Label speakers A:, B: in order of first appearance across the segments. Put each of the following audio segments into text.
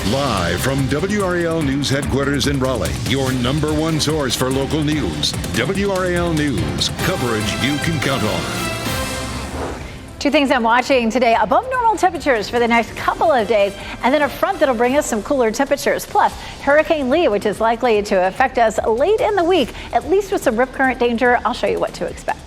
A: Live from WRAL News Headquarters in Raleigh, your number one source for local news. WRAL News, coverage you can count on.
B: Two things I'm watching today: above normal temperatures for the next couple of days, and then a front that'll bring us some cooler temperatures. Plus, Hurricane Lee, which is likely to affect us late in the week, at least with some rip current danger. I'll show you what to expect.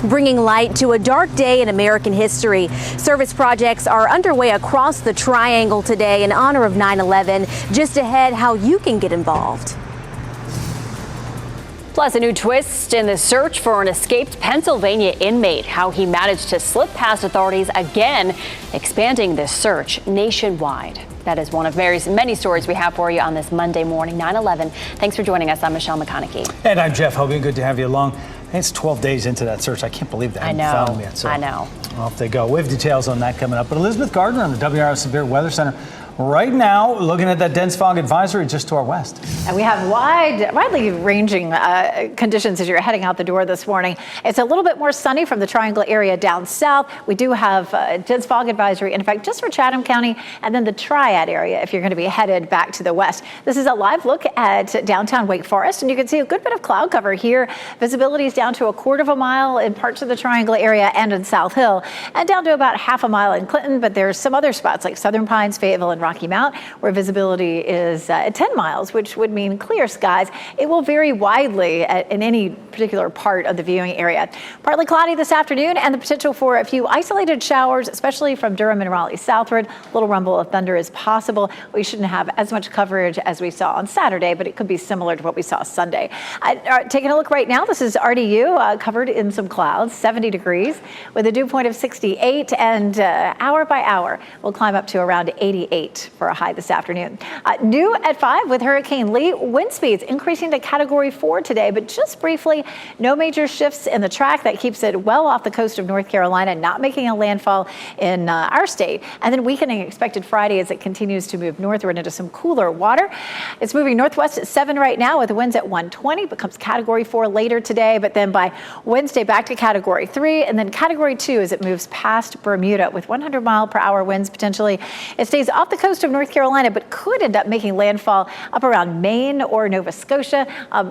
C: Bringing light to a dark day in American history. Service projects are underway across the Triangle today in honor of 9/11. Just ahead, how you can get involved.
D: Plus, a new twist in the search for an escaped Pennsylvania inmate, how he managed to slip past authorities again, expanding this search nationwide. That is one of many stories we have for you on this Monday morning, 9/11. Thanks for joining us. I'm Michelle McConaughey.
E: And I'm Jeff Hogan. Good to have you along. It's 12 days into that search. I can't believe that.
D: I know.
E: Found them yet, so
D: I know.
E: Off they go. We have details on that coming up. But Elizabeth Gardner on the WRAL Severe Weather Center right now, looking at that dense fog advisory just to our west.
B: And we have widely ranging conditions as you're heading out the door this morning. It's a little bit more sunny from the Triangle area down south. We do have a dense fog advisory, in fact, just for Chatham County and then the Triad area if you're going to be headed back to the west. This is a live look at downtown Wake Forest, and you can see a good bit of cloud cover here. Visibility is down to a quarter of a mile in parts of the Triangle area and in South Hill, and down to about half a mile in Clinton, but there's some other spots like Southern Pines, Fayetteville, and Rocky Mount where visibility is at 10 miles, which would mean clear skies. It will vary widely in any particular part of the viewing area. Partly cloudy this afternoon and the potential for a few isolated showers, especially from Durham and Raleigh southward. A little rumble of thunder is possible. We shouldn't have as much coverage as we saw on Saturday, but it could be similar to what we saw Sunday. Taking a look right now, this is RDU covered in some clouds, 70 degrees with a dew point of 68, and hour by hour we'll climb up to around 88 for a high this afternoon. New at 5 with Hurricane Lee. Wind speeds increasing to Category 4 today, but just briefly, no major shifts in the track. That keeps it well off the coast of North Carolina, not making a landfall in our state. And then weakening expected Friday as it continues to move northward into some cooler water. It's moving northwest at 7 right now with winds at 120, becomes Category 4 later today, but then by Wednesday back to Category 3 and then Category 2 as it moves past Bermuda with 100-mile-per-hour winds potentially. It stays off the coast of North Carolina, but could end up making landfall up around Maine or Nova Scotia.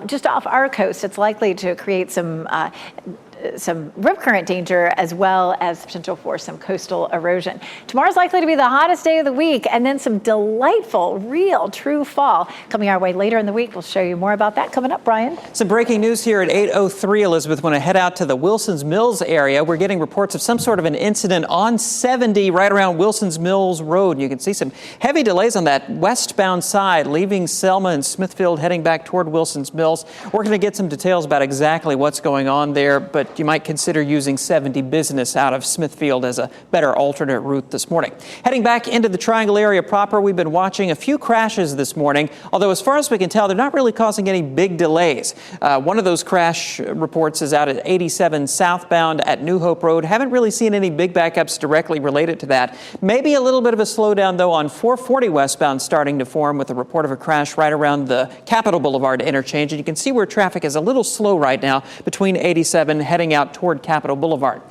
B: Just off our coast, it's likely to create some rip current danger as well as potential for some coastal erosion. Tomorrow's likely to be the hottest day of the week, and then some delightful, real, true fall coming our way later in the week. We'll show you more about that coming up, Brian.
F: Some breaking news here at 8:03, Elizabeth. When I head out to the Wilson's Mills area, we're getting reports of some sort of an incident on 70 right around Wilson's Mills Road. You can see some heavy delays on that westbound side, leaving Selma and Smithfield, heading back toward Wilson's Mills. We're going to get some details about exactly what's going on there, but you might consider using 70 business out of Smithfield as a better alternate route this morning. Heading back into the Triangle area proper, we've been watching a few crashes this morning, although as far as we can tell, they're not really causing any big delays. One of those crash reports is out at 87 southbound at New Hope Road. Haven't really seen any big backups directly related to that. Maybe a little bit of a slowdown, though, on 440 westbound starting to form with a report of a crash right around the Capitol Boulevard interchange. And you can see where traffic is a little slow right now between 87 heading out toward Capitol Boulevard.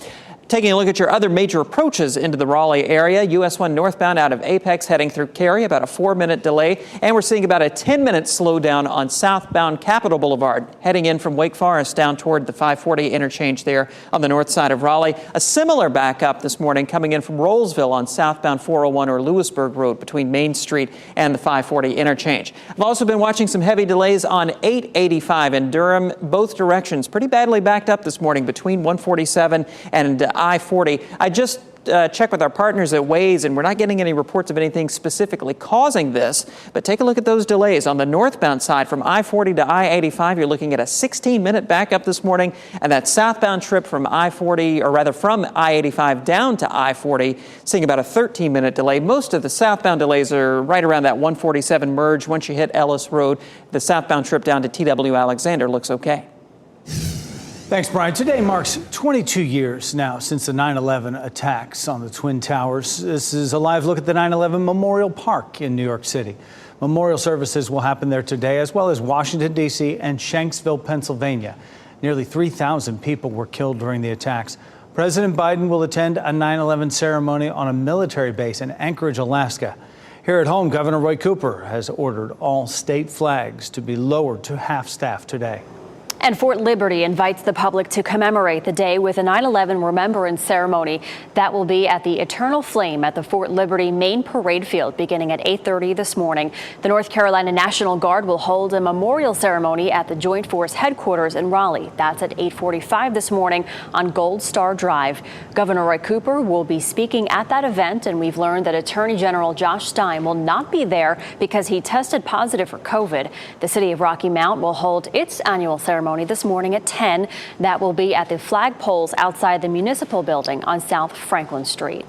F: Taking a look at your other major approaches into the Raleigh area, US 1 northbound out of Apex heading through Cary, about a 4-minute delay. And we're seeing about a 10-minute slowdown on southbound Capitol Boulevard, heading in from Wake Forest down toward the 540 interchange there on the north side of Raleigh. A similar backup this morning coming in from Rollsville on southbound 401 or Lewisburg Road between Main Street and the 540 interchange. I've also been watching some heavy delays on 885 in Durham, both directions. Pretty badly backed up this morning between 147 and I-40. I just checked with our partners at Waze, and we're not getting any reports of anything specifically causing this. But take a look at those delays. On the northbound side from I-40 to I-85, you're looking at a 16-minute backup this morning. And that southbound trip from I-40, or rather from I-85 down to I-40, seeing about a 13-minute delay. Most of the southbound delays are right around that 147 merge. Once you hit Ellis Road, the southbound trip down to T.W. Alexander looks okay.
E: Thanks, Brian. Today marks 22 years now since the 9/11 attacks on the Twin Towers. This is a live look at the 9/11 Memorial Park in New York City. Memorial services will happen there today, as well as Washington, D.C. and Shanksville, Pennsylvania. Nearly 3,000 people were killed during the attacks. President Biden will attend a 9/11 ceremony on a military base in Anchorage, Alaska. Here at home, Governor Roy Cooper has ordered all state flags to be lowered to half-staff today.
D: And Fort Liberty invites the public to commemorate the day with a 9/11 remembrance ceremony. That will be at the Eternal Flame at the Fort Liberty main parade field beginning at 8:30 this morning. The North Carolina National Guard will hold a memorial ceremony at the Joint Force headquarters in Raleigh. That's at 8:45 this morning on Gold Star Drive. Governor Roy Cooper will be speaking at that event, and we've learned that Attorney General Josh Stein will not be there because he tested positive for COVID. The city of Rocky Mount will hold its annual ceremony this morning at 10. That will be at the flagpoles outside the municipal building on South Franklin Street.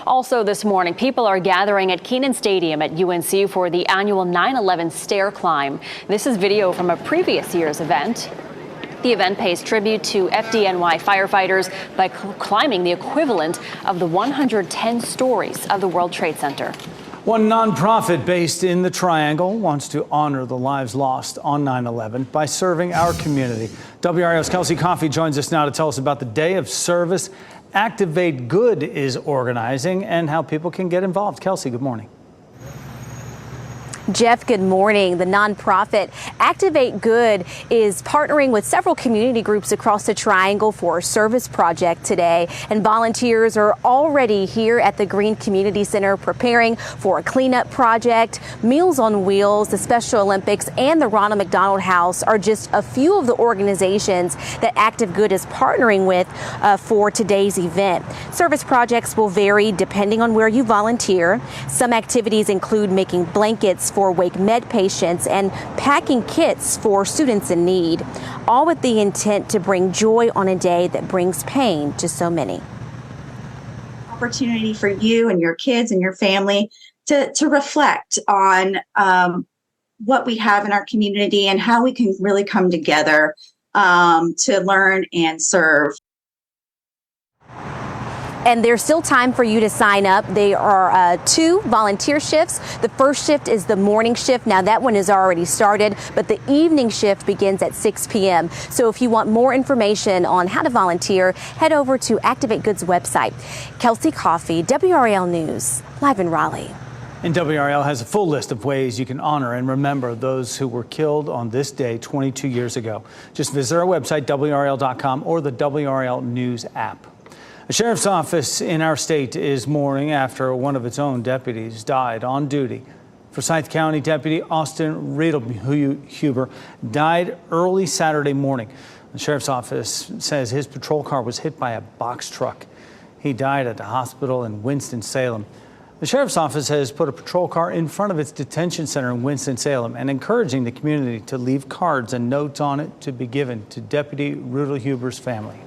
D: Also this morning, people are gathering at Kenan Stadium at UNC for the annual 9/11 stair climb. This is video from a previous year's event. The event pays tribute to FDNY firefighters by climbing the equivalent of the 110 stories of the World Trade Center.
E: One nonprofit based in the Triangle wants to honor the lives lost on 9/11 by serving our community. WRAL's Kelsey Coffey joins us now to tell us about the Day of Service Activate Good is organizing and how people can get involved. Kelsey, good morning.
C: Jeff, good morning. The nonprofit Activate Good is partnering with several community groups across the Triangle for a service project today. And volunteers are already here at the Green Community Center preparing for a cleanup project. Meals on Wheels, the Special Olympics, and the Ronald McDonald House are just a few of the organizations that Active Good is partnering with for today's event. Service projects will vary depending on where you volunteer. Some activities include making blankets for Wake Med patients and packing kits for students in need, all with the intent to bring joy on a day that brings pain to so many.
G: Opportunity for you and your kids and your family to reflect on what we have in our community and how we can really come together to learn and serve.
C: And there's still time for you to sign up. There are 2 volunteer shifts. The first shift is the morning shift. Now that one is already started, but the evening shift begins at 6 p.m. So if you want more information on how to volunteer, head over to Activate Good's website. Kelsey Coffey, WRAL News, live in Raleigh.
E: And WRAL has a full list of ways you can honor and remember those who were killed on this day 22 years ago. Just visit our website, WRAL.com, or the WRAL News app. A sheriff's office in our state is mourning after one of its own deputies died on duty. Forsyth County Deputy Austin Riedelhuber died early Saturday morning. The sheriff's office says his patrol car was hit by a box truck. He died at the hospital in Winston-Salem. The sheriff's office has put a patrol car in front of its detention center in Winston-Salem and encouraging the community to leave cards and notes on it to be given to Deputy Riedelhuber's family.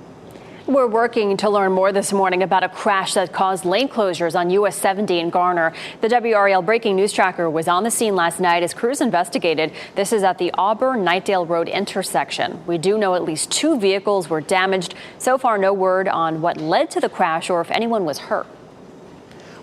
D: We're working to learn more this morning about a crash that caused lane closures on US 70 in Garner. The WRAL breaking news tracker was on the scene last night as crews investigated. This is at the Auburn-Knightdale Road intersection. We do know at least 2 vehicles were damaged. So far, no word on what led to the crash or if anyone was hurt.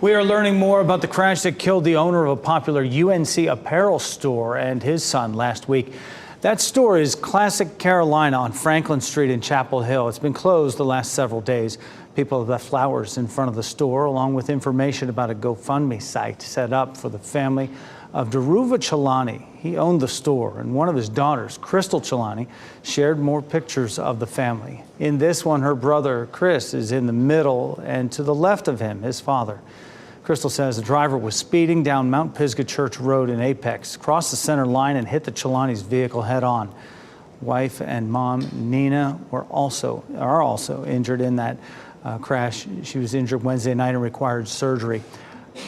E: We are learning more about the crash that killed the owner of a popular UNC apparel store and his son last week. That store is Classic Carolina on Franklin Street in Chapel Hill. It's been closed the last several days. People have left flowers in front of the store, along with information about a GoFundMe site set up for the family of Daruva Chelani. He owned the store, and one of his daughters, Crystal Chelani, shared more pictures of the family. In this one, her brother, Chris, is in the middle, and to the left of him, his father. Crystal says the driver was speeding down Mount Pisgah Church Road in Apex, crossed the center line and hit the Chelani's vehicle head on. Wife and mom, Nina, are also injured in that crash. She was injured Wednesday night and required surgery.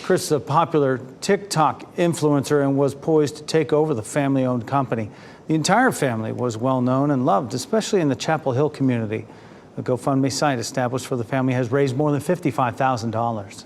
E: Chris is a popular TikTok influencer and was poised to take over the family-owned company. The entire family was well known and loved, especially in the Chapel Hill community. The GoFundMe site established for the family has raised more than $55,000.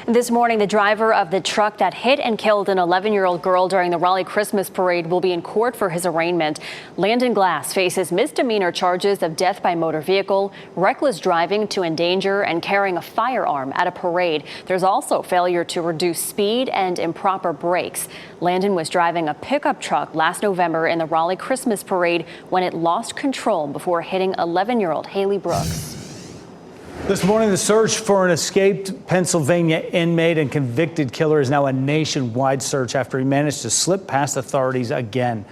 D: This morning, the driver of the truck that hit and killed an 11-year-old girl during the Raleigh Christmas parade will be in court for his arraignment. Landon Glass faces misdemeanor charges of death by motor vehicle, reckless driving to endanger, and carrying a firearm at a parade. There's also failure to reduce speed and improper brakes. Landon was driving a pickup truck last November in the Raleigh Christmas parade when it lost control before hitting 11-year-old Haley Brooks.
E: This morning, the search for an escaped Pennsylvania inmate and convicted killer is now a nationwide search after he managed to slip past authorities again.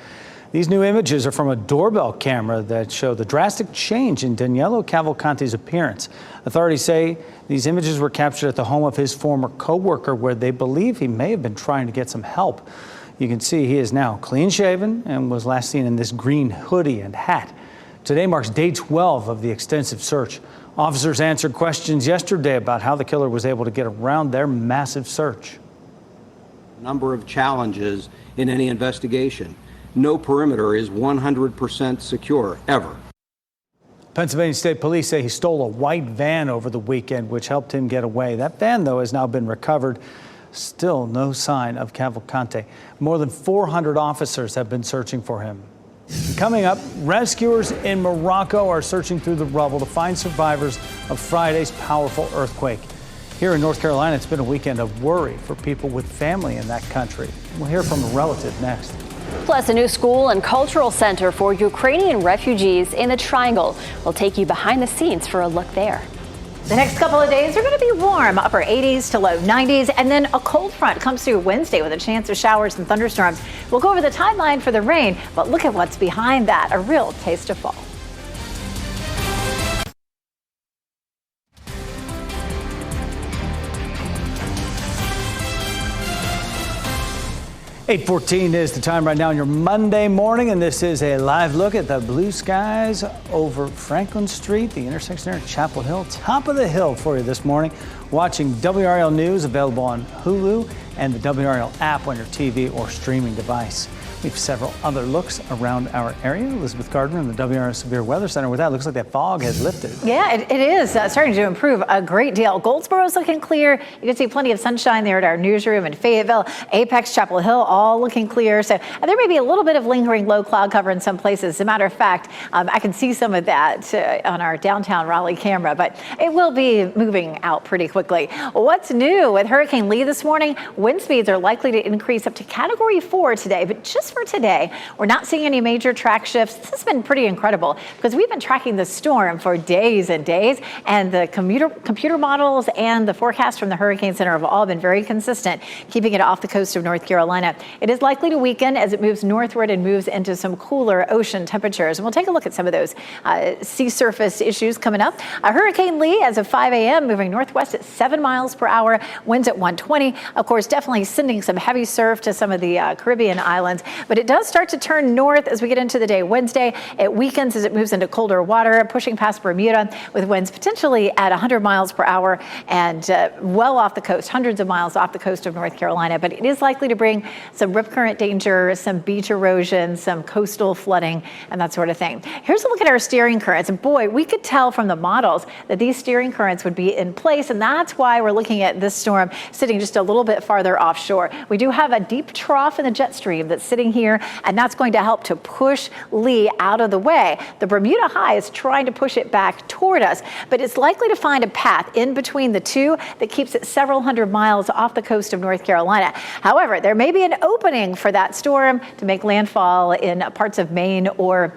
E: These new images are from a doorbell camera that show the drastic change in Danilo Cavalcante's appearance. Authorities say these images were captured at the home of his former co-worker, where they believe he may have been trying to get some help. You can see he is now clean-shaven and was last seen in this green hoodie and hat. Today marks day 12 of the extensive search. Officers answered questions yesterday about how the killer was able to get around their massive search.
H: A number of challenges in any investigation. No perimeter is 100% secure, ever.
E: Pennsylvania State Police say he stole a white van over the weekend, which helped him get away. That van, though, has now been recovered. Still no sign of Cavalcante. More than 400 officers have been searching for him. Coming up, rescuers in Morocco are searching through the rubble to find survivors of Friday's powerful earthquake. Here in North Carolina, it's been a weekend of worry for people with family in that country. We'll hear from a relative next.
D: Plus, a new school and cultural center for Ukrainian refugees in the Triangle. We'll take you behind the scenes for a look there.
B: The next couple of days are going to be warm, upper 80s to low 90s, and then a cold front comes through Wednesday with a chance of showers and thunderstorms. We'll go over the timeline for the rain, but look at what's behind that, a real taste of fall.
E: .14 is the time right now on your Monday morning, and this is a live look at the blue skies over Franklin Street, the intersection there at Chapel Hill. Top of the hill for you this morning. Watching WRAL News, available on Hulu and the WRAL app on your TV or streaming device. We have several other looks around our area. Elizabeth Gardner in the WRAL Severe Weather Center. With that, looks like that fog has lifted.
B: Yeah, it is starting to improve a great deal. Goldsboro's looking clear. You can see plenty of sunshine there at our newsroom in Fayetteville. Apex, Chapel Hill, all looking clear. So there may be a little bit of lingering low cloud cover in some places. As a matter of fact, I can see some of that on our downtown Raleigh camera, but it will be moving out pretty quickly. What's new with Hurricane Lee this morning? Wind speeds are likely to increase up to Category 4 today, but just for today, we're not seeing any major track shifts. This has been pretty incredible because we've been tracking the storm for days and days, and the computer models and the forecast from the Hurricane Center have all been very consistent, keeping it off the coast of North Carolina. It is likely to weaken as it moves northward and moves into some cooler ocean temperatures. And we'll take a look at some of those sea surface issues coming up. Hurricane Lee, as of 5 a.m., moving northwest at 7 miles per hour, winds at 120. Of course, definitely sending some heavy surf to some of the Caribbean islands, but it does start to turn north as we get into the day Wednesday. It weakens as it moves into colder water, pushing past Bermuda with winds potentially at 100 miles per hour and well off the coast, hundreds of miles off the coast of North Carolina. But it is likely to bring some rip current danger, some beach erosion, some coastal flooding, and that sort of thing. Here's a look at our steering currents. And boy, we could tell from the models that these steering currents would be in place, and that's why we're looking at this storm sitting just a little bit farther offshore. We do have a deep trough in the jet stream that's sitting here, and that's going to help to push Lee out of the way. The Bermuda high is trying to push it back toward us, but it's likely to find a path in between the two that keeps it several hundred miles off the coast of North Carolina. However, there may be an opening for that storm to make landfall in parts of Maine or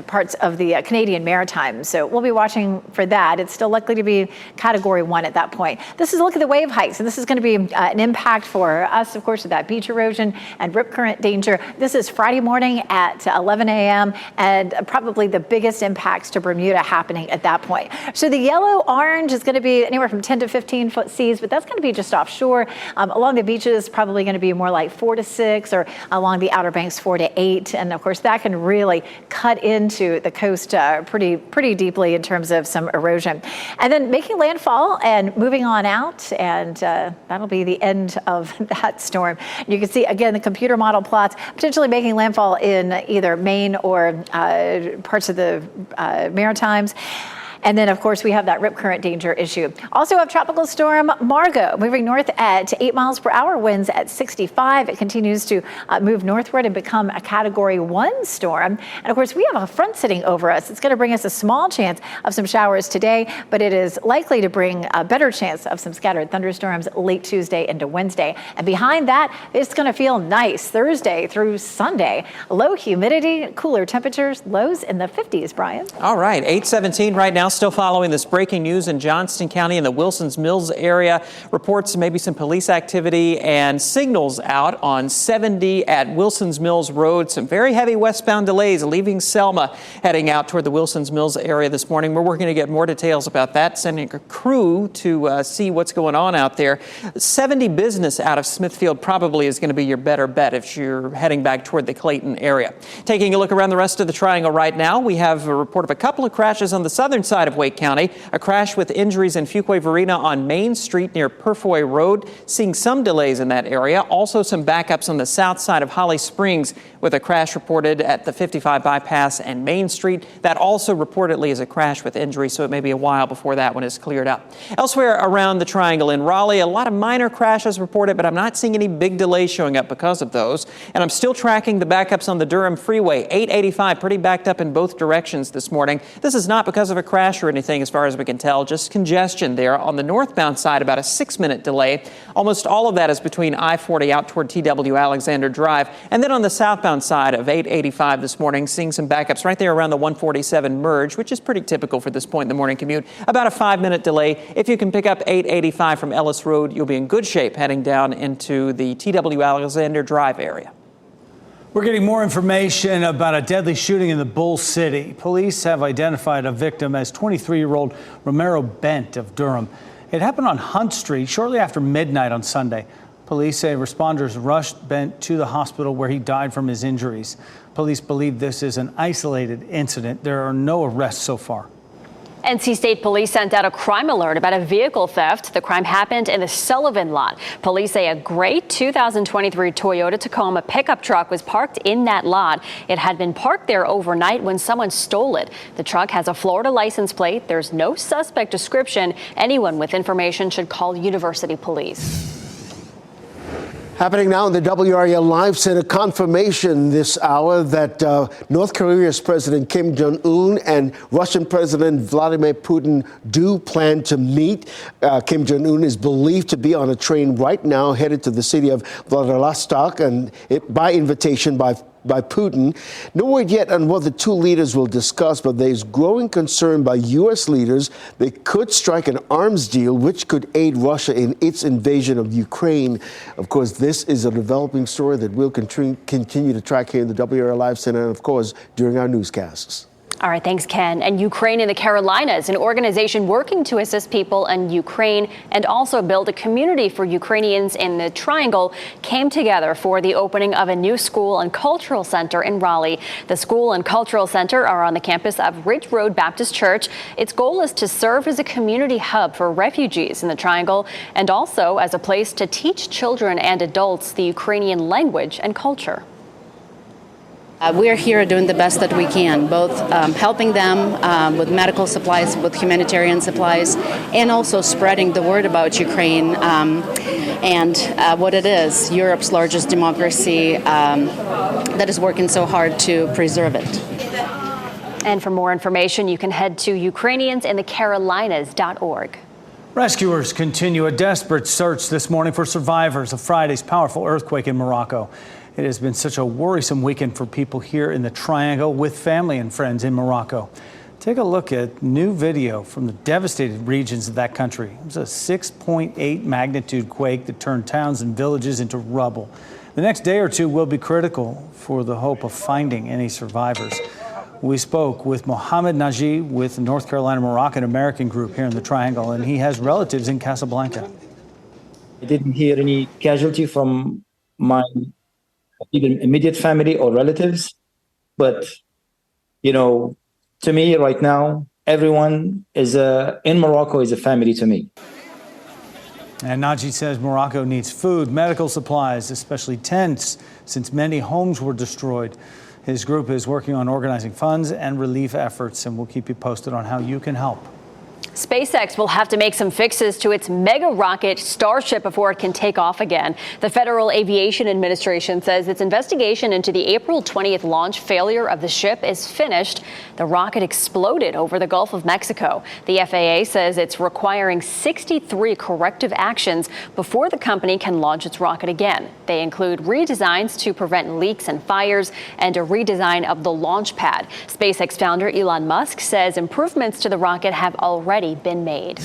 B: parts of the Canadian Maritimes. So we'll be watching for that. It's still likely to be Category 1 at that point. This is a look at the wave heights, and this is going to be an impact for us, of course, with that beach erosion and rip current danger. This is Friday morning at 11 a.m. and probably the biggest impacts to Bermuda happening at that point. So the yellow-orange is going to be anywhere from 10 to 15 foot seas, but that's going to be just offshore. Along the beaches, probably going to be more like 4 to 6, or along the Outer Banks 4 to 8. And of course, that can really cut into the coast pretty deeply in terms of some erosion. And then making landfall and moving on out, and that'll be the end of that storm. You can see again the computer model plots potentially making landfall in either Maine or parts of the Maritimes. And then, of course, we have that rip current danger issue. Also have Tropical Storm Margot moving north at 8 miles per hour, winds at 65. It continues to move northward and become a Category 1 storm. And, of course, we have a front sitting over us. It's going to bring us a small chance of some showers today, but it is likely to bring a better chance of some scattered thunderstorms late Tuesday into Wednesday. And behind that, it's going to feel nice Thursday through Sunday. Low humidity, cooler temperatures, lows in the 50s, Brian.
F: All right, 8:17 right now. still following this breaking news in Johnston County in the Wilsons Mills area. Reports maybe some police activity and signals out on 70 at Wilsons Mills Road. Some very heavy westbound delays leaving Selma, heading out toward the Wilsons Mills area this morning. We're working to get more details about that, sending a crew to see what's going on out there. 70 business out of Smithfield probably is going to be your better bet if you're heading back toward the Clayton area. Taking a look around the rest of the Triangle right now, we have a report of a couple of crashes on the southern side of Wake County. A crash with injuries in Fuquay-Varina on Main Street near Purfoy Road. Seeing some delays in that area. Also some backups on the south side of Holly Springs with a crash reported at the 55 bypass and Main Street. That also reportedly is a crash with injuries, so it may be a while before that one is cleared up. Elsewhere around the Triangle in Raleigh, a lot of minor crashes reported, but I'm not seeing any big delays showing up because of those. And I'm still tracking the backups on the Durham Freeway. 885 pretty backed up in both directions this morning. This is not because of a crash or anything as far as we can tell, just congestion there. On the northbound side, about a 6-minute delay. Almost all of that is between I-40 out toward TW Alexander Drive. And then on the southbound side of 885 this morning, seeing some backups right there around the 147 merge, which is pretty typical for this point in the morning commute. About a 5-minute delay. If you can pick up 885 from Ellis Road, you'll be in good shape heading down into the TW Alexander Drive area.
E: We're getting more information about a deadly shooting in the Bull City. Police have identified a victim as 23-year-old Romero Bent of Durham. It happened on Hunt Street shortly after midnight on Sunday. Police say responders rushed Bent to the hospital where he died from his injuries. Police believe this is an isolated incident. There are no arrests so far.
D: NC State Police sent out a crime alert about a vehicle theft. The crime happened in the Sullivan lot. Police say a gray 2023 Toyota Tacoma pickup truck was parked in that lot. It had been parked there overnight when someone stole it. The truck has a Florida license plate. There's no suspect description. Anyone with information should call University Police.
I: Happening now in the WRAL Live Center, confirmation this hour that North Korea's President Kim Jong-un and Russian President Vladimir Putin do plan to meet. Kim Jong-un is believed to be on a train right now headed to the city of Vladivostok, and by invitation by Putin. No word yet on what the two leaders will discuss, but there's growing concern by U.S. leaders they could strike an arms deal which could aid Russia in its invasion of Ukraine. Of course, this is a developing story that we'll continue to track here in the WRAL Live Center and, of course, during our newscasts.
D: All right, thanks, Ken. And Ukraine in the Carolinas, an organization working to assist people in Ukraine and also build a community for Ukrainians in the Triangle, came together for the opening of a new school and cultural center in Raleigh. The school and cultural center are on the campus of Ridge Road Baptist Church. Its goal is to serve as a community hub for refugees in the Triangle and also as a place to teach children and adults the Ukrainian language and culture.
J: We're here doing the best that we can, both helping them with medical supplies, with humanitarian supplies, and also spreading the word about Ukraine and what it is, Europe's largest democracy that is working so hard to preserve it.
D: And for more information, you can head to ukrainiansinthecarolinas.org.
E: Rescuers continue a desperate search this morning for survivors of Friday's powerful earthquake in Morocco. It has been such a worrisome weekend for people here in the Triangle with family and friends in Morocco. Take a look at new video from the devastated regions of that country. It was a 6.8 magnitude quake that turned towns and villages into rubble. The next day or two will be critical for the hope of finding any survivors. We spoke with Mohamed Naji with the North Carolina Moroccan American group here in the Triangle, and he has relatives in Casablanca.
K: I didn't hear any casualty from my either immediate family or relatives. But, to me right now, everyone is in Morocco is a family to me.
E: And Naji says Morocco needs food, medical supplies, especially tents, since many homes were destroyed. His group is working on organizing funds and relief efforts, and we'll keep you posted on how you can help.
D: SpaceX will have to make some fixes to its mega rocket Starship before it can take off again. The Federal Aviation Administration says its investigation into the April 20th launch failure of the ship is finished. The rocket exploded over the Gulf of Mexico. The FAA says it's requiring 63 corrective actions before the company can launch its rocket again. They include redesigns to prevent leaks and fires and a redesign of the launch pad. SpaceX founder Elon Musk says improvements to the rocket have already been made.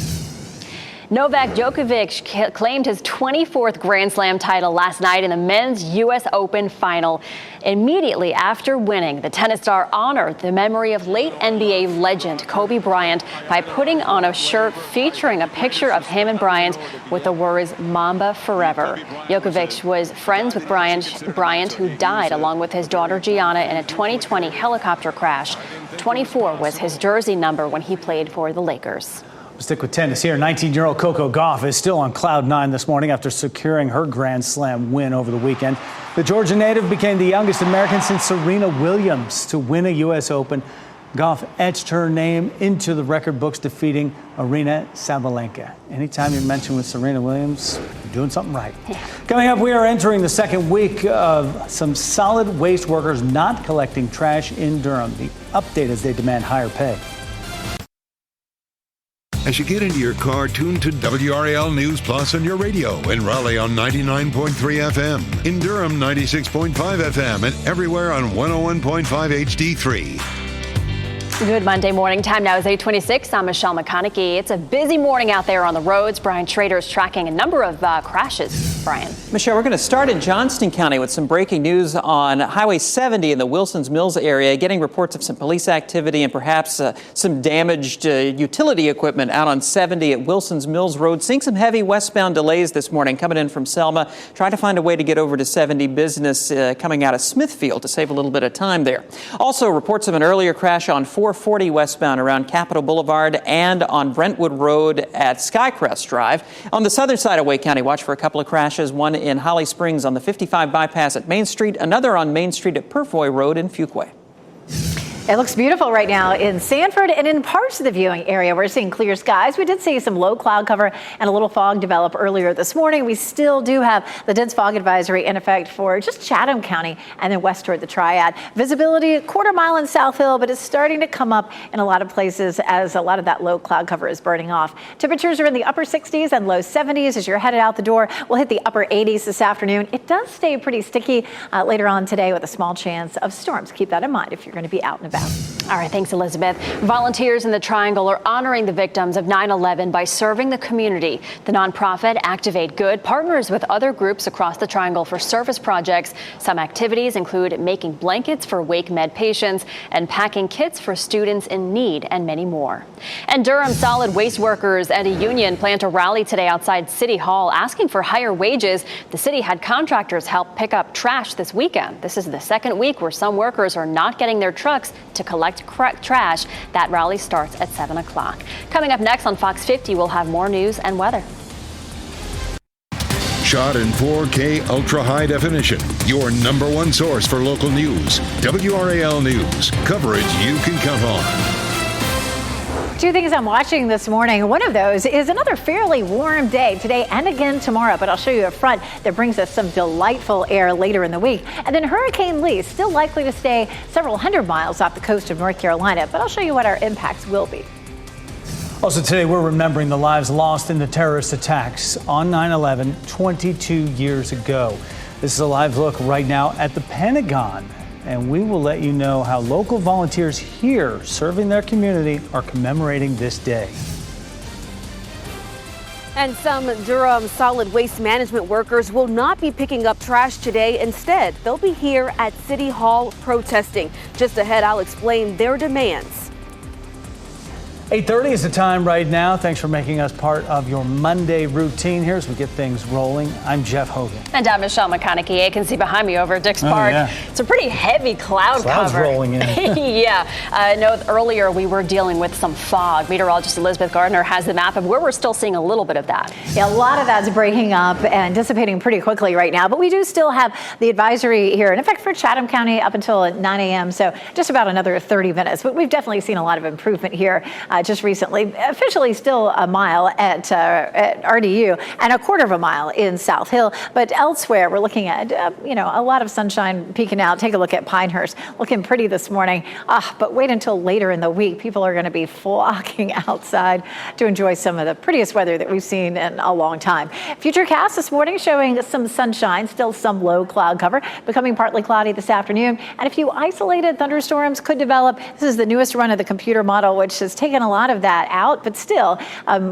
D: Novak Djokovic claimed his 24th Grand Slam title last night in the men's U.S. Open final. Immediately after winning, the tennis star honored the memory of late NBA legend Kobe Bryant by putting on a shirt featuring a picture of him and Bryant with the words "Mamba Forever." Djokovic was friends with Bryant, who died along with his daughter Gianna in a 2020 helicopter crash. 24 was his jersey number when he played for the Lakers.
E: We'll stick with tennis here. 19-year-old Coco Gauff is still on cloud nine this morning after securing her Grand Slam win over the weekend. The Georgia native became the youngest American since Serena Williams to win a U.S. Open. Gauff etched her name into the record books, defeating Aryna Sabalenka. Anytime you're mentioned with Serena Williams, you're doing something right.
D: Yeah.
E: Coming up, we are entering the second week of some solid waste workers not collecting trash in Durham. The update as they demand higher pay.
A: As you get into your car, tune to WRAL News Plus on your radio. In Raleigh on 99.3 FM. In Durham, 96.5 FM. And everywhere on 101.5 HD3.
D: Good Monday morning. Time now is 8:26. I'm Michelle McConaughey. It's a busy morning out there on the roads. Brian Schrader is tracking a number of crashes. Brian.
F: Michelle, we're going to start in Johnston County with some breaking news on Highway 70 in the Wilsons Mills area, getting reports of some police activity and perhaps some damaged utility equipment out on 70 at Wilsons Mills Road. Seeing some heavy westbound delays this morning coming in from Selma, trying to find a way to get over to 70 business coming out of Smithfield to save a little bit of time there. Also, reports of an earlier crash on 440 westbound around Capitol Boulevard and on Brentwood Road at Skycrest Drive. On the southern side of Wake County, watch for a couple of crashes, one in Holly Springs on the 55 bypass at Main Street, another on Main Street at Purfoy Road in Fuquay.
B: It looks beautiful right now in Sanford and in parts of the viewing area. We're seeing clear skies. We did see some low cloud cover and a little fog develop earlier this morning. We still do have the dense fog advisory in effect for just Chatham County and then west toward the Triad. Visibility a quarter mile in South Hill, but it's starting to come up in a lot of places as a lot of that low cloud cover is burning off. Temperatures are in the upper 60s and low 70s as you're headed out the door. We'll hit the upper 80s this afternoon. It does stay pretty sticky later on today with a small chance of storms. Keep that in mind if you're going to be out and about.
D: All right, thanks, Elizabeth. Volunteers in the Triangle are honoring the victims of 9/11 by serving the community. The nonprofit Activate Good partners with other groups across the Triangle for service projects. Some activities include making blankets for Wake Med patients and packing kits for students in need, and many more. And Durham solid waste workers and a union plan to rally today outside City Hall asking for higher wages. The city had contractors help pick up trash this weekend. This is the second week where some workers are not getting their trucks to collect trash. That rally starts at 7 o'clock. Coming up next on Fox 50, we'll have more news and weather.
A: Shot in 4K ultra high definition. Your number one source for local news. WRAL News. Coverage you can count on.
B: Two things I'm watching this morning. One of those is another fairly warm day today and again tomorrow, but I'll show you a front that brings us some delightful air later in the week. And then Hurricane Lee still likely to stay several hundred miles off the coast of North Carolina, but I'll show you what our impacts will be.
E: Also today, we're remembering the lives lost in the terrorist attacks on 9/11 22 years ago. This is a live look right now at the Pentagon. And we will let you know how local volunteers here serving their community are commemorating this day.
L: And some Durham solid waste management workers will not be picking up trash today. Instead, they'll be here at City Hall protesting. Just ahead, I'll explain their demands.
E: 8:30 is the time right now. Thanks for making us part of your Monday routine here as we get things rolling. I'm Jeff Hogan.
D: And I'm Michelle McConaughey. You can see behind me over at Dix Park.
E: Yeah.
D: It's a pretty heavy cloud
E: Clouds
D: cover.
E: rolling in.
D: Yeah. I know earlier we were dealing with some fog. Meteorologist Elizabeth Gardner has the map of where we're still seeing a little bit of that.
B: Yeah, a lot of that's breaking up and dissipating pretty quickly right now, but we do still have the advisory here. And in fact, for Chatham County up until 9 a.m., so just about another 30 minutes. But we've definitely seen a lot of improvement here just recently. Officially still a mile at RDU and a quarter of a mile in South Hill. But elsewhere, we're looking at, a lot of sunshine peeking out. Take a look at Pinehurst, looking pretty this morning. But wait until later in the week. People are going to be flocking outside to enjoy some of the prettiest weather that we've seen in a long time. Futurecast this morning showing some sunshine, still some low cloud cover, becoming partly cloudy this afternoon. And a few isolated thunderstorms could develop. This is the newest run of the computer model, which has taken a lot of that out. But still,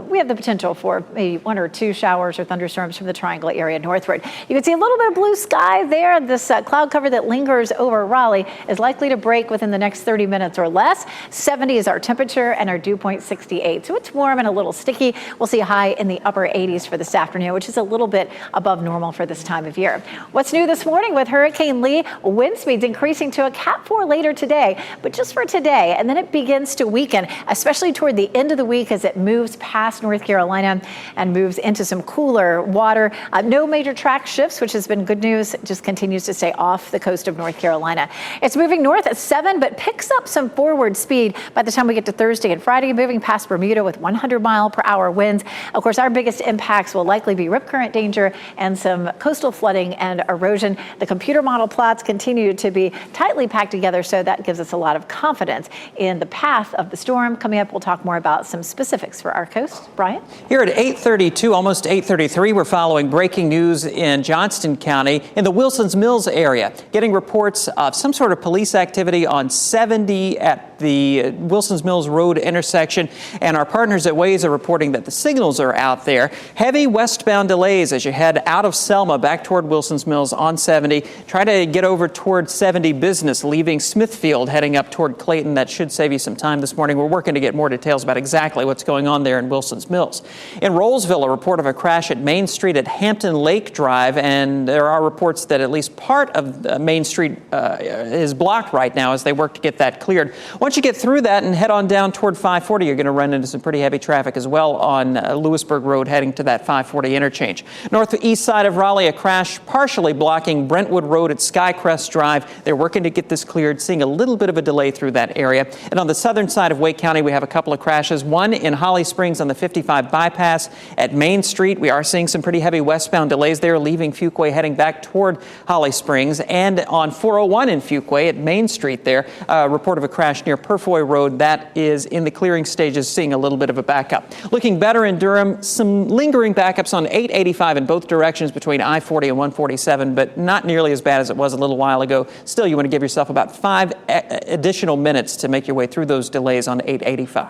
B: we have the potential for maybe 1 or 2 showers or thunderstorms from the Triangle area northward. You can see a little bit of blue sky there. This cloud cover that lingers over Raleigh is likely to break within the next 30 minutes or less. 70 is our temperature and our dew point 68. So it's warm and a little sticky. We'll see a high in the upper 80s for this afternoon, which is a little bit above normal for this time of year. What's new this morning with Hurricane Lee? Wind speeds increasing to a Cat 4 later today, but just for today. And then it begins to weaken, especially toward the end of the week as it moves past North Carolina and moves into some cooler water. No major track shifts, which has been good news. It just continues to stay off the coast of North Carolina. It's moving north at 7, but picks up some forward speed by the time we get to Thursday and Friday, moving past Bermuda with 100-mile-per-hour winds. Of course, our biggest impacts will likely be rip current danger and some coastal flooding and erosion. The computer model plots continue to be tightly packed together, so that gives us a lot of confidence in the path of the storm. Coming up, we'll talk more about some specifics for our coast. Brian?
F: Here at 8:32, almost 8:33, we're following breaking news in Johnston County in the Wilsons Mills area. Getting reports of some sort of police activity on 70 at the Wilsons Mills Road intersection. And our partners at Waze are reporting that the signals are out there. Heavy westbound delays as you head out of Selma back toward Wilsons Mills on 70. Try to get over toward 70 Business, leaving Smithfield, heading up toward Clayton. That should save you some time this morning. We're working to get more details about exactly what's going on there in Wilsons Mills. In Rollsville, a report of a crash at Main Street at Hampton Lake Drive, and there are reports that at least part of Main Street is blocked right now as they work to get that cleared. Once you get through that and head on down toward 540, you're going to run into some pretty heavy traffic as well on Lewisburg Road heading to that 540 interchange. Northeast side of Raleigh, a crash partially blocking Brentwood Road at Skycrest Drive. They're working to get this cleared, seeing a little bit of a delay through that area. And on the southern side of Wake County, we have a couple of crashes. One in Holly Springs on the 55 bypass at Main Street. We are seeing some pretty heavy westbound delays there, leaving Fuquay heading back toward Holly Springs. And on 401 in Fuquay at Main Street there, a report of a crash near Purfoy Road. That is in the clearing stages, seeing a little bit of a backup. Looking better in Durham, some lingering backups on 885 in both directions between I-40 and 147, but not nearly as bad as it was a little while ago. Still, you want to give yourself about 5 additional minutes to make your way through those delays on 885.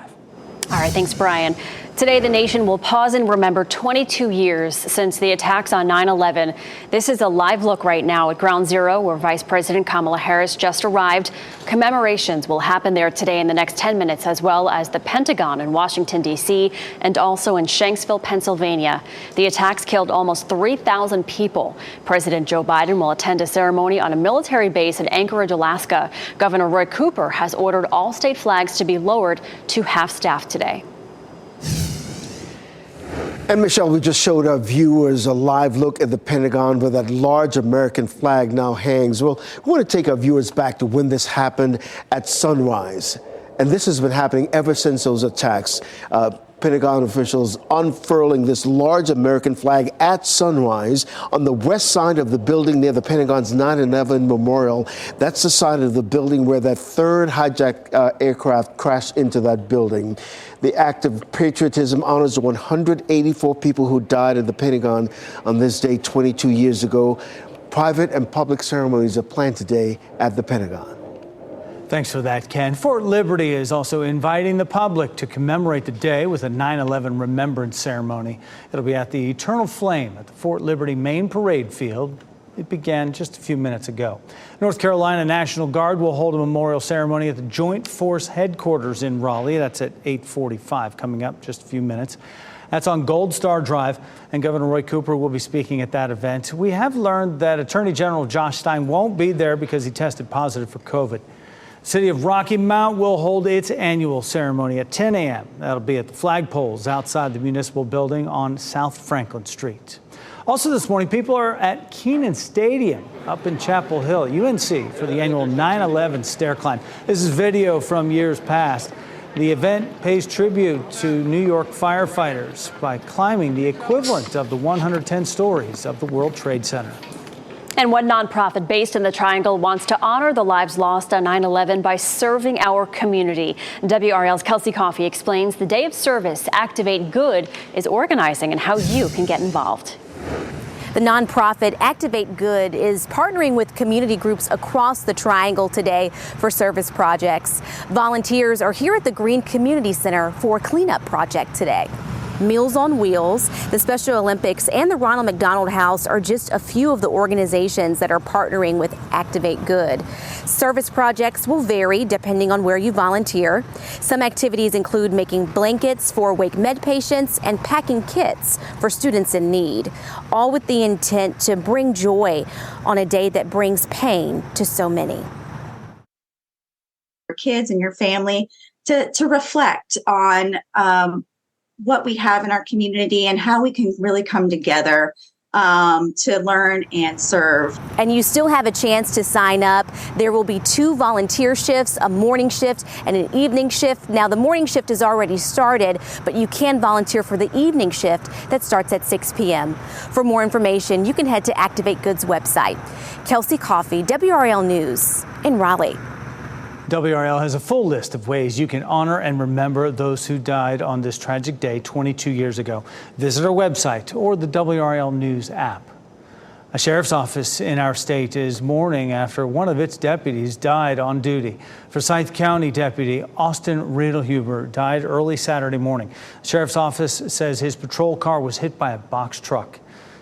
D: All right, thanks, Brian. Today, the nation will pause and remember 22 years since the attacks on 9/11. This is a live look right now at Ground Zero, where Vice President Kamala Harris just arrived. Commemorations will happen there today in the next 10 minutes, as well as the Pentagon in Washington, D.C., and also in Shanksville, Pennsylvania. The attacks killed almost 3,000 people. President Joe Biden will attend a ceremony on a military base in Anchorage, Alaska. Governor Roy Cooper has ordered all state flags to be lowered to half-staff today.
I: And Michelle, we just showed our viewers a live look at the Pentagon where that large American flag now hangs. Well, we want to take our viewers back to when this happened at sunrise. And this has been happening ever since those attacks. Pentagon officials unfurling this large American flag at sunrise on the west side of the building near the Pentagon's 9/11 memorial. That's the side of the building where that third hijacked aircraft crashed into that building. The act of patriotism honors the 184 people who died at the Pentagon on this day 22 years ago. Private and public ceremonies are planned today at the Pentagon.
E: Thanks for that, Ken. Fort Liberty is also inviting the public to commemorate the day with a 9/11 remembrance ceremony. It'll be at the Eternal Flame at the Fort Liberty main parade field. It began just a few minutes ago. North Carolina National Guard will hold a memorial ceremony at the Joint Force Headquarters in Raleigh. That's at 8:45, coming up just a few minutes. That's on Gold Star Drive, and Governor Roy Cooper will be speaking at that event. We have learned that Attorney General Josh Stein won't be there because he tested positive for COVID. City of Rocky Mount will hold its annual ceremony at 10 a.m. That'll be at the flagpoles outside the municipal building on South Franklin Street. Also this morning, people are at Kenan Stadium up in Chapel Hill, UNC, for the annual 9/11 stair climb. This is video from years past. The event pays tribute to New York firefighters by climbing the equivalent of the 110 stories of the World Trade Center.
D: And one nonprofit based in the Triangle wants to honor the lives lost on 9/11 by serving our community. WRAL's Kelsey Coffey explains the Day of Service Activate Good is organizing and how you can get involved.
C: The nonprofit Activate Good is partnering with community groups across the Triangle today for service projects. Volunteers are here at the Green Community Center for a cleanup project today. Meals on Wheels, the Special Olympics, and the Ronald McDonald House are just a few of the organizations that are partnering with Activate Good. Service projects will vary depending on where you volunteer. Some activities include making blankets for Wake Med patients and packing kits for students in need, all with the intent to bring joy on a day that brings pain to so many.
G: Your kids and your family to reflect on what we have in our community and how we can really come together to learn and serve.
C: And you still have a chance to sign up. There will be 2 volunteer shifts, a morning shift and an evening shift. Now, the morning shift is already started, but you can volunteer for the evening shift that starts at 6 p.m. For more information, you can head to Activate Good's website. Kelsey Coffey, WRAL News in Raleigh.
E: WRAL has a full list of ways you can honor and remember those who died on this tragic day 22 years ago. Visit our website or the WRAL News app. A sheriff's office in our state is mourning after one of its deputies died on duty. Forsyth County Deputy Austin Riedelhuber died early Saturday morning. The sheriff's office says his patrol car was hit by a box truck.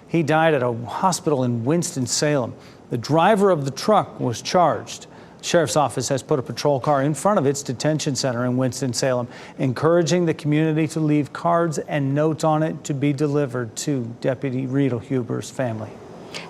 E: He died at a hospital in Winston-Salem. The driver of the truck was charged. Sheriff's office has put a patrol car in front of its detention center in Winston-Salem, encouraging the community to leave cards and notes on it to be delivered to Deputy Riedelhuber's family.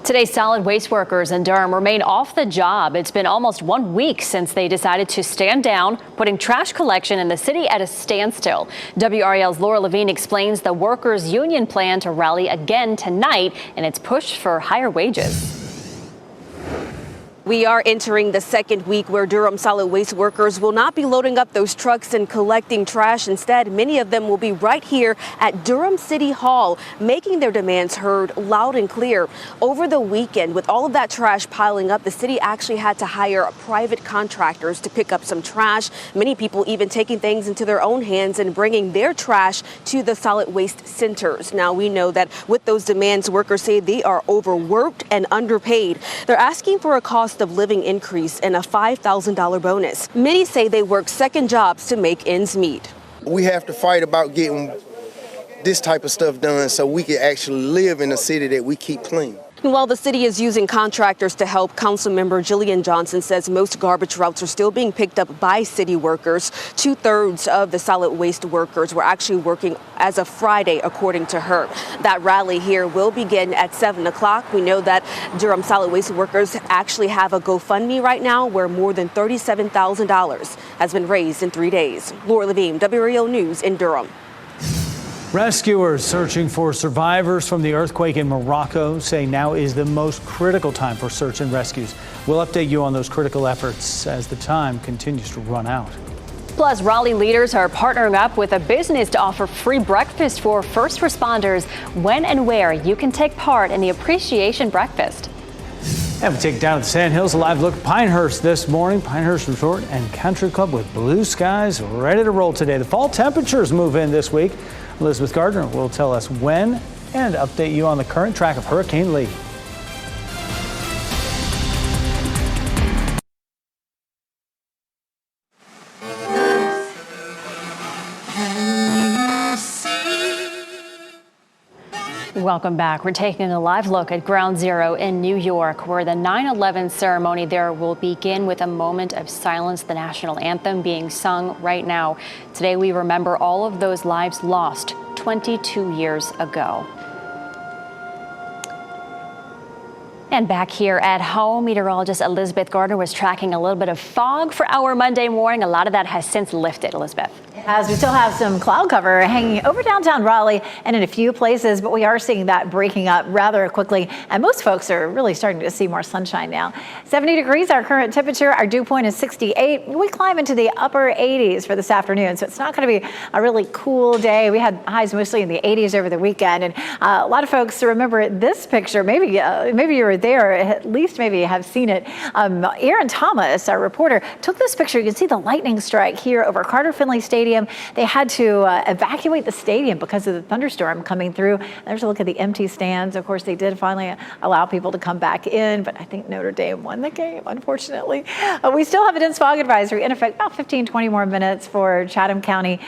D: Today, solid waste workers in Durham remain off the job. It's been almost 1 week since they decided to stand down, putting trash collection in the city at a standstill. WRAL's Laura Levine explains the workers' union plan to rally again tonight in its push for higher wages.
L: We are entering the second week where Durham solid waste workers will not be loading up those trucks and collecting trash. Instead, many of them will be right here at Durham City Hall, making their demands heard loud and clear. Over the weekend, with all of that trash piling up, the city actually had to hire private contractors to pick up some trash. Many people even taking things into their own hands and bringing their trash to the solid waste centers. Now, we know that with those demands, workers say they are overworked and underpaid. They're asking for a cost of living increase and a $5,000 bonus. Many say they work second jobs to make ends meet.
M: We have to fight about getting this type of stuff done so we can actually live in a city that we keep clean.
L: While the city is using contractors to help, Councilmember Jillian Johnson says most garbage routes are still being picked up by city workers. 2/3 of the solid waste workers were actually working as of Friday, according to her. That rally here will begin at 7 o'clock. We know that Durham solid waste workers actually have a GoFundMe right now where more than $37,000 has been raised in 3 days. Laura Levine, WRAL News in Durham.
E: Rescuers searching for survivors from the earthquake in Morocco say now is the most critical time for search and rescues. We'll update you on those critical efforts as the time continues to run out.
D: Plus, Raleigh leaders are partnering up with a business to offer free breakfast for first responders. When and where you can take part in the Appreciation Breakfast.
E: And we take it down to the Sand Hills, a live look at Pinehurst this morning. Pinehurst Resort and Country Club with blue skies ready to roll today. The fall temperatures move in this week. Elizabeth Gardner will tell us when and update you on the current track of Hurricane Lee.
D: Welcome back. We're taking a live look at Ground Zero in New York, where the 9/11 ceremony there will begin with a moment of silence, the national anthem being sung right now. Today, we remember all of those lives lost 22 years ago. And back here at home, meteorologist Elizabeth Gardner was tracking a little bit of fog for our Monday morning. A lot of that has since lifted, Elizabeth.
B: As we still have some cloud cover hanging over downtown Raleigh and in a few places, but we are seeing that breaking up rather quickly. And most folks are really starting to see more sunshine now. 70 degrees, our current temperature. Our dew point is 68. We climb into the upper 80s for this afternoon. So it's not going to be a really cool day. We had highs mostly in the 80s over the weekend. And a lot of folks remember this picture. Maybe you were there, at least maybe have seen it. Aaron Thomas, our reporter, took this picture. You can see the lightning strike here over Carter Finley Stadium. They had to evacuate the stadium because of the thunderstorm coming through. There's a look at the empty stands. Of course, they did finally allow people to come back in, but I think Notre Dame won the game, unfortunately. We still have a dense fog advisory in effect, about 15, 20 more minutes for Chatham County.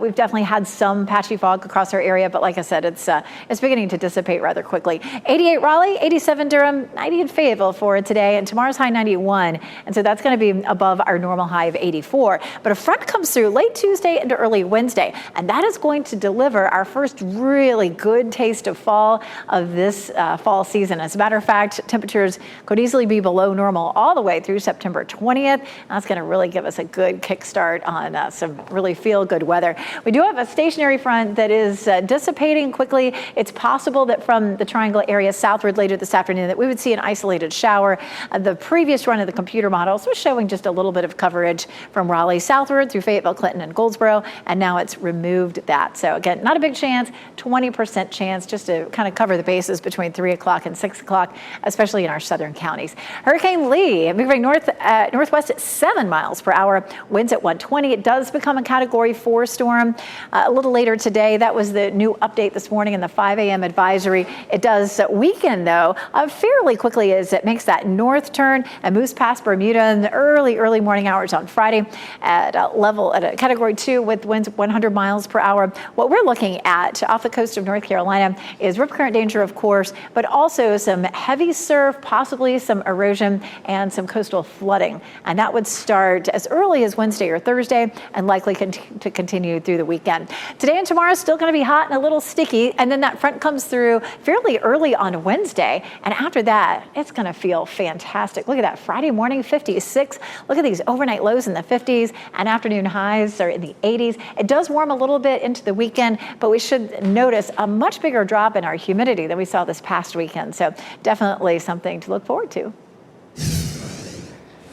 B: We've definitely had some patchy fog across our area, but like I said, it's beginning to dissipate rather quickly. 88 Raleigh, 87 Durham, 90 in Fayetteville for today, and tomorrow's high 91. And so that's going to be above our normal high of 84. But a front comes through late Tuesday into early Wednesday, and that is going to deliver our first really good taste of fall of this fall season. As a matter of fact, temperatures could easily be below normal all the way through September 20th. That's going to really give us a good kickstart on some really feel-good weather. We do have a stationary front that is dissipating quickly. It's possible that from the Triangle area southward later this afternoon that we would see an isolated shower. The previous run of the computer models was showing just a little bit of coverage from Raleigh southward through Fayetteville, Clinton, and Goldsboro, and now it's removed that. So again, not a big chance, 20% chance, just to kind of cover the bases between 3 o'clock and 6 o'clock, especially in our southern counties. Hurricane Lee moving northwest at 7 miles per hour, winds at 120. It does become a Category 4 storm a little later today. That was the new update this morning in the 5 a.m. advisory. It does weaken, though, fairly quickly as it makes that north turn and moves past Bermuda in the early morning hours on Friday at a Category 2 with winds 100 miles per hour. What we're looking at off the coast of North Carolina is rip current danger, of course, but also some heavy surf, possibly some erosion and some coastal flooding. And that would start as early as Wednesday or Thursday and likely to continue through the weekend. Today and tomorrow is still going to be hot and a little sticky. And then that front comes through fairly early on Wednesday. And after that, it's going to feel fantastic. Look at that. Friday morning, 56. Look at these overnight lows in the 50s and afternoon highs are in the 80s. It does warm a little bit into the weekend, but we should notice a much bigger drop in our humidity than we saw this past weekend. So definitely something to look forward to.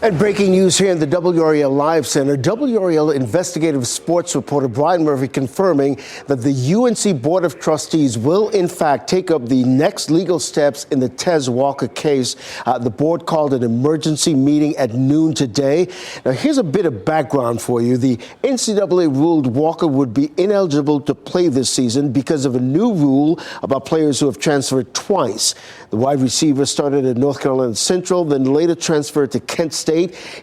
I: And breaking news here in the WRAL Live Center, WRAL investigative sports reporter Brian Murphy confirming that the UNC Board of Trustees will in fact take up the next legal steps in the Tez Walker case. The board called an emergency meeting at noon today. Now here's a bit of background for you. The NCAA ruled Walker would be ineligible to play this season because of a new rule about players who have transferred twice. The wide receiver started at North Carolina Central, then later transferred to Kent State.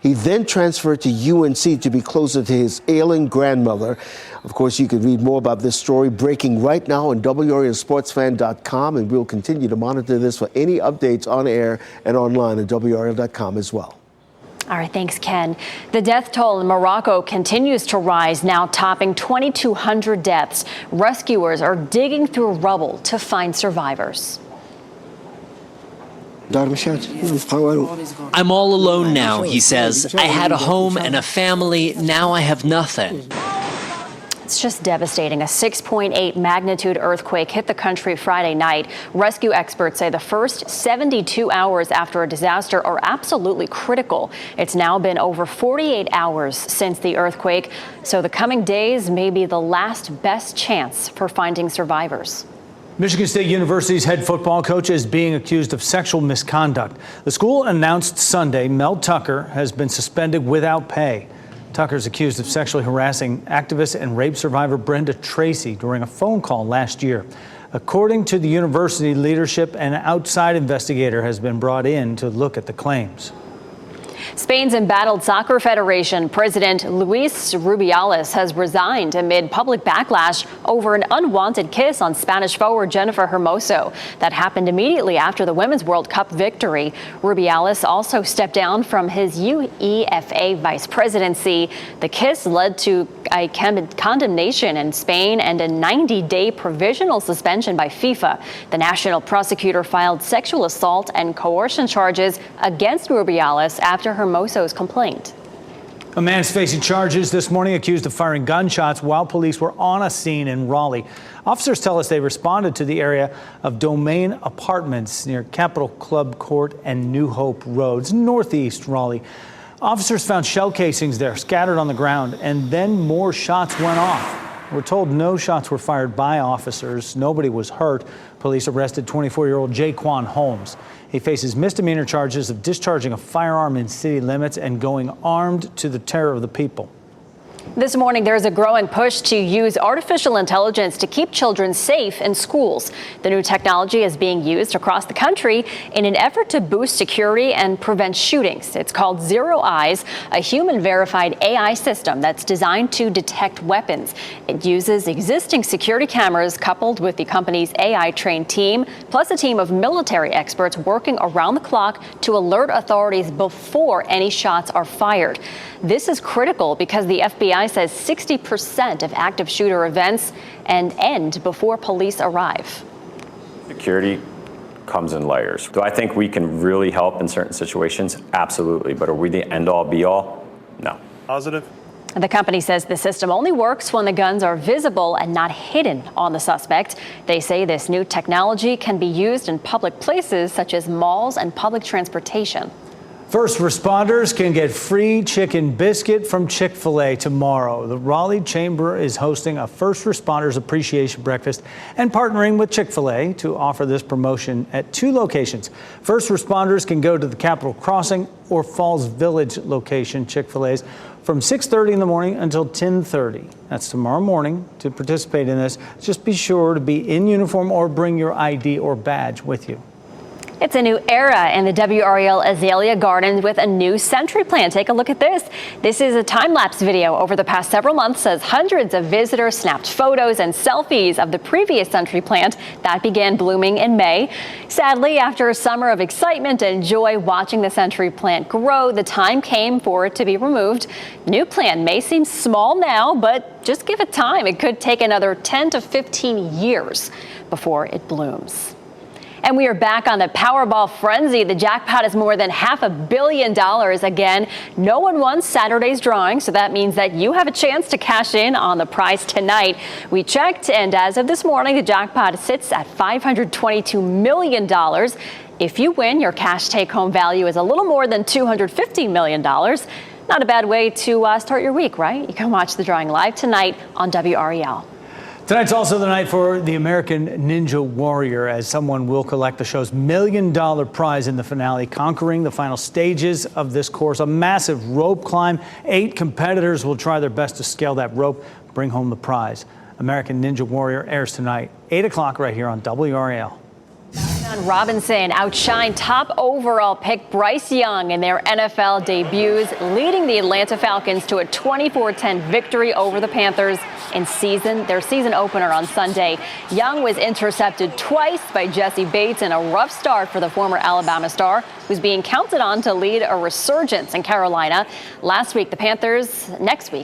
I: He then transferred to UNC to be closer to his ailing grandmother. Of course, you can read more about this story breaking right now on WRALSportsFan.com, and we'll continue to monitor this for any updates on air and online at WRAL.com as well.
D: All right, thanks, Ken. The death toll in Morocco continues to rise, now topping 2,200 deaths. Rescuers are digging through rubble to find survivors.
N: I'm all alone now, he says. I had a home and a family. Now I have nothing.
D: It's just devastating. A 6.8 magnitude earthquake hit the country Friday night. Rescue experts say the first 72 hours after a disaster are absolutely critical. It's now been over 48 hours since the earthquake, so the coming days may be the last best chance for finding survivors.
E: Michigan State University's head football coach is being accused of sexual misconduct. The school announced Sunday Mel Tucker has been suspended without pay. Tucker is accused of sexually harassing activist and rape survivor Brenda Tracy during a phone call last year. According to the university leadership, an outside investigator has been brought in to look at the claims.
D: Spain's embattled soccer federation president Luis Rubiales has resigned amid public backlash over an unwanted kiss on Spanish forward Jennifer Hermoso. That happened immediately after the Women's World Cup victory. Rubiales also stepped down from his UEFA vice presidency. The kiss led to a condemnation in Spain and a 90-day provisional suspension by FIFA. The national prosecutor filed sexual assault and coercion charges against Rubiales after Hermoso's complaint.
E: A man is facing charges this morning accused of firing gunshots while police were on a scene in Raleigh. Officers tell us they responded to the area of Domain Apartments near Capitol Club Court and New Hope Roads, northeast Raleigh. Officers found shell casings there scattered on the ground, and then more shots went off. We're told no shots were fired by officers. Nobody was hurt. Police arrested 24-year-old Jaquan Holmes. He faces misdemeanor charges of discharging a firearm in city limits and going armed to the terror of the people.
D: This morning, there's a growing push to use artificial intelligence to keep children safe in schools. The new technology is being used across the country in an effort to boost security and prevent shootings. It's called Zero Eyes, a human-verified AI system that's designed to detect weapons. It uses existing security cameras coupled with the company's AI-trained team, plus a team of military experts working around the clock to alert authorities before any shots are fired. This is critical because the FBI says 60% of active shooter events end before police arrive.
O: Security comes in layers. Do I think we can really help in certain situations? Absolutely. But are we the end-all, be-all? No.
P: Positive.
D: The company says the system only works when the guns are visible and not hidden on the suspect. They say this new technology can be used in public places such as malls and public transportation.
E: First responders can get free chicken biscuit from Chick-fil-A tomorrow. The Raleigh Chamber is hosting a First Responders Appreciation Breakfast and partnering with Chick-fil-A to offer this promotion at 2 locations. First responders can go to the Capitol Crossing or Falls Village location, Chick-fil-A's, from 6:30 in the morning until 10:30. That's tomorrow morning. To participate in this, just be sure to be in uniform or bring your ID or badge with you.
D: It's a new era in the WRAL Azalea Garden with a new century plant. Take a look at this. This is a time-lapse video over the past several months as hundreds of visitors snapped photos and selfies of the previous century plant that began blooming in May. Sadly, after a summer of excitement and joy watching the century plant grow, the time came for it to be removed. The new plant may seem small now, but just give it time. It could take another 10 to 15 years before it blooms. And we are back on the Powerball frenzy. The jackpot is more than $500 million again. No one won Saturday's drawing, so that means that you have a chance to cash in on the prize tonight. We checked, and as of this morning, the jackpot sits at $522 million. If you win, your cash take-home value is a little more than $250 million. Not a bad way to start your week, right? You can watch the drawing live tonight on WRAL.
E: Tonight's also the night for the American Ninja Warrior, as someone will collect the show's $1 million prize in the finale, conquering the final stages of this course, a massive rope climb. 8 competitors will try their best to scale that rope, bring home the prize. American Ninja Warrior airs tonight, 8 o'clock right here on WRAL.
D: Robinson outshined top overall pick Bryce Young in their NFL debuts, leading the Atlanta Falcons to a 24-10 victory over the Panthers in their season opener on Sunday. Young was intercepted twice by Jesse Bates in a rough start for the former Alabama star, who's being counted on to lead a resurgence in Carolina. Next week,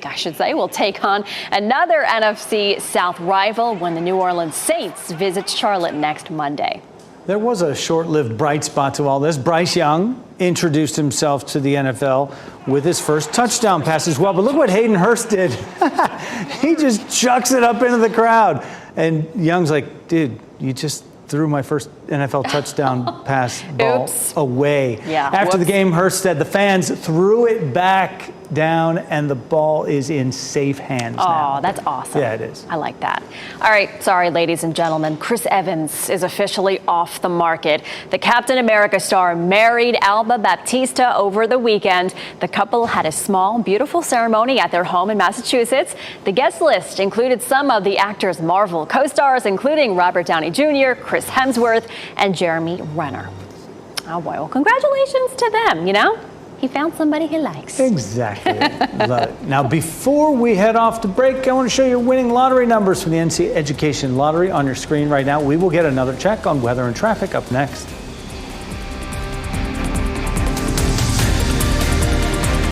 D: I should say, will take on another NFC South rival when the New Orleans Saints visit Charlotte next Monday.
E: There was a short-lived bright spot to all this. Bryce Young introduced himself to the NFL with his first touchdown pass as well. But look what Hayden Hurst did. He just chucks it up into the crowd. And Young's like, dude, you just threw my first NFL touchdown pass ball away.
D: Yeah,
E: After the game, Hurst said the fans threw it back down and the ball is in safe hands now.
D: Oh, that's awesome.
E: Yeah, it is.
D: I like that. All right, sorry, ladies and gentlemen. Chris Evans is officially off the market. The Captain America star married Alba Baptista over the weekend. The couple had a small, beautiful ceremony at their home in Massachusetts. The guest list included some of the actor's Marvel co-stars, including Robert Downey Jr., Chris Hemsworth, and Jeremy Renner. Oh, boy. Well, congratulations to them, you know? He found somebody he likes.
E: Exactly. Love it. Now, before we head off to break, I want to show you winning lottery numbers from the NC Education Lottery on your screen right now. We will get another check on weather and traffic up next.